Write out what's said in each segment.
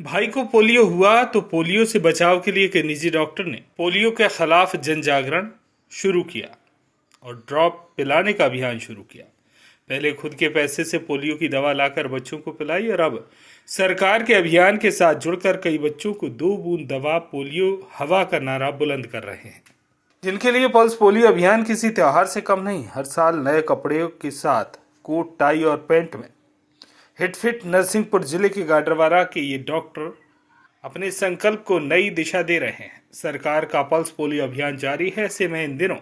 भाई को पोलियो हुआ तो पोलियो से बचाव के लिए एक निजी डॉक्टर ने पोलियो के खिलाफ जन जागरण शुरू किया और ड्रॉप पिलाने का अभियान शुरू किया। पहले खुद के पैसे से पोलियो की दवा लाकर बच्चों को पिलाई और अब सरकार के अभियान के साथ जुड़कर कई बच्चों को 2 बूंद दवा पोलियो हवा का नारा बुलंद कर रहे हैं, जिनके लिए पल्स पोलियो अभियान किसी त्योहार से कम नहीं। हर साल नए कपड़े के साथ कोट टाई और पैंट में हिटफिट नरसिंहपुर जिले के गाडरवारा के ये डॉक्टर अपने संकल्प को नई दिशा दे रहे हैं। सरकार का पल्स पोलियो अभियान जारी है। ऐसे में इन दिनों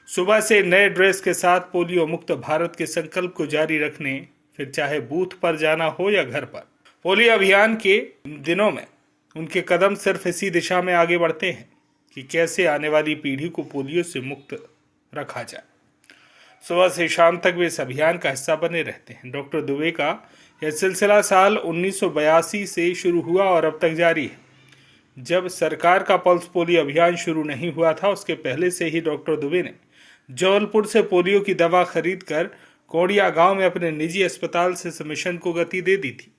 सुबह से नए ड्रेस के साथ पोलियो मुक्त भारत के संकल्प को जारी रखने, फिर चाहे बूथ पर जाना हो या घर पर, पोलियो अभियान के दिनों में उनके कदम सिर्फ इसी दिशा में आगे बढ़ते हैं कि कैसे आने वाली पीढ़ी को पोलियो से मुक्त रखा जाए। सुबह से शाम तक वे इस अभियान का हिस्सा बने रहते हैं। डॉक्टर दुबे का यह सिलसिला साल 1982 से शुरू हुआ और अब तक जारी है। जब सरकार का पल्स पोलियो अभियान शुरू नहीं हुआ था, उसके पहले से ही डॉक्टर दुबे ने जबलपुर से पोलियो की दवा खरीदकर कोड़िया गांव में अपने निजी अस्पताल से इस मिशन को गति दे दी थी।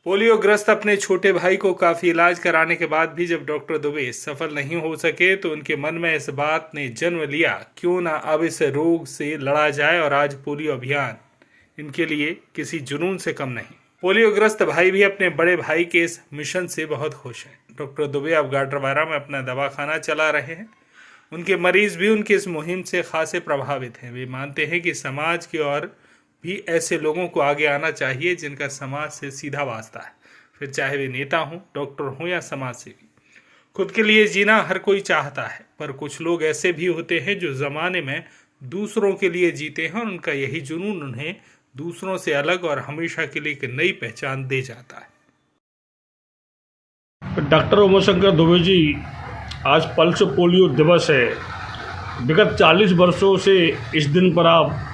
पोलियो ग्रस्त अपने छोटे भाई को काफी इलाज कराने के बाद भी जब डॉक्टर दुबे सफल नहीं हो सके तो उनके मन में इस बात ने जन्म लिया, क्यों ना अब इस रोग से लड़ा जाए। और आज पोलियो अभियान इनके लिए किसी जुनून से कम नहीं। पोलियो ग्रस्त भाई भी अपने बड़े भाई के इस मिशन से बहुत खुश हैं। डॉक्टर दुबे अब गाडरवारा में अपना दवाखाना चला रहे हैं। उनके मरीज भी उनकी इस मुहिम से खासे प्रभावित हैं। वे मानते हैं कि समाज की ओर भी ऐसे लोगों को आगे आना चाहिए जिनका समाज से सीधा वास्ता है, फिर चाहे वे नेता हों, डॉक्टर हों या समाज सेवी। खुद के लिए जीना हर कोई चाहता है, पर कुछ लोग ऐसे भी होते हैं जो ज़माने में दूसरों के लिए जीते हैं और उनका यही जुनून उन्हें दूसरों से अलग और हमेशा के लिए एक नई पहचान दे जाता है। डॉक्टर उमाशंकर दुबे जी, आज पल्स पोलियो दिवस है। विगत 40 वर्षों से इस दिन पर आप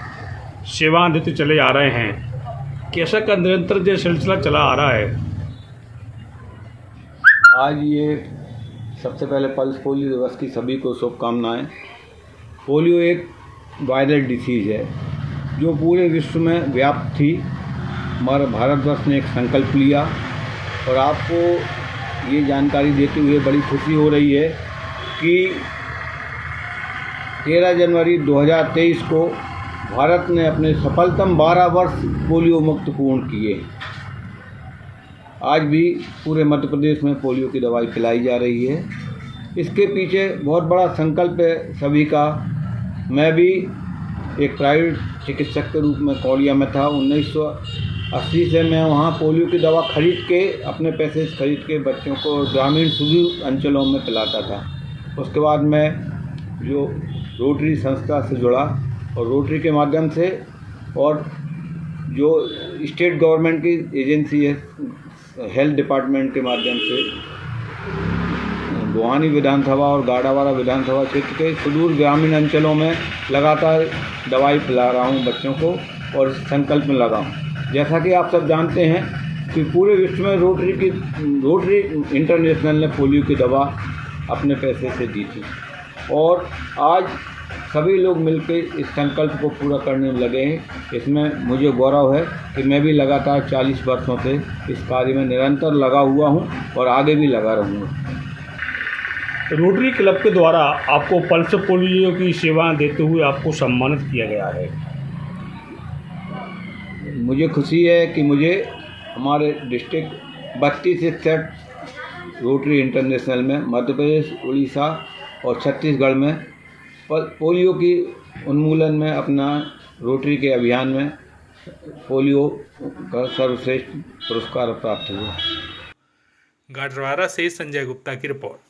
सेवाएं देते चले आ रहे हैं। कैसा का निरंतर जो सिलसिला चला आ रहा है? आज ये सबसे पहले पल्स पोलियो दिवस की सभी को शुभकामनाएं। पोलियो एक वायरल डिसीज़ है जो पूरे विश्व में व्याप्त थी। हमारे भारतवर्ष ने एक संकल्प लिया और आपको ये जानकारी देते हुए बड़ी खुशी हो रही है कि 13 जनवरी 2023 को भारत ने अपने सफलतम 12 वर्ष पोलियो मुक्त पूर्ण किए। आज भी पूरे मध्य प्रदेश में पोलियो की दवाई पिलाई जा रही है। इसके पीछे बहुत बड़ा संकल्प है सभी का। मैं भी एक प्राइवेट चिकित्सक के रूप में कोड़िया में था। 1980 से मैं वहाँ पोलियो की दवा खरीद के, अपने पैसे से खरीद के बच्चों को ग्रामीण सुदूर अंचलों में पिलाता था। उसके बाद मैं जो रोटरी संस्था से जुड़ा और रोटरी के माध्यम से और जो स्टेट गवर्नमेंट की एजेंसी है हेल्थ डिपार्टमेंट के माध्यम से गोहानी विधानसभा और गाडरवारा विधानसभा क्षेत्र के सुदूर ग्रामीण अंचलों में लगातार दवाई पिला रहा हूँ बच्चों को और संकल्प में लगा हूँ। जैसा कि आप सब जानते हैं कि पूरे विश्व में रोटरी इंटरनेशनल ने पोलियो की दवा अपने पैसे से दी थी और आज सभी लोग मिलकर इस संकल्प को पूरा करने में लगे हैं। इसमें मुझे गौरव है कि मैं भी लगातार 40 वर्षों से इस कार्य में निरंतर लगा हुआ हूं और आगे भी लगा रहूँगा। रोटरी क्लब के द्वारा आपको पल्स पोलियो की सेवाएं देते हुए आपको सम्मानित किया गया है। मुझे खुशी है कि मुझे हमारे डिस्ट्रिक्ट 32 स्टेट रोटरी इंटरनेशनल में मध्य प्रदेश, उड़ीसा और छत्तीसगढ़ में पोलियो की उन्मूलन में अपना रोटरी के अभियान में पोलियो का सर्वश्रेष्ठ पुरस्कार प्राप्त हुआ। गाडरवारा से संजय गुप्ता की रिपोर्ट।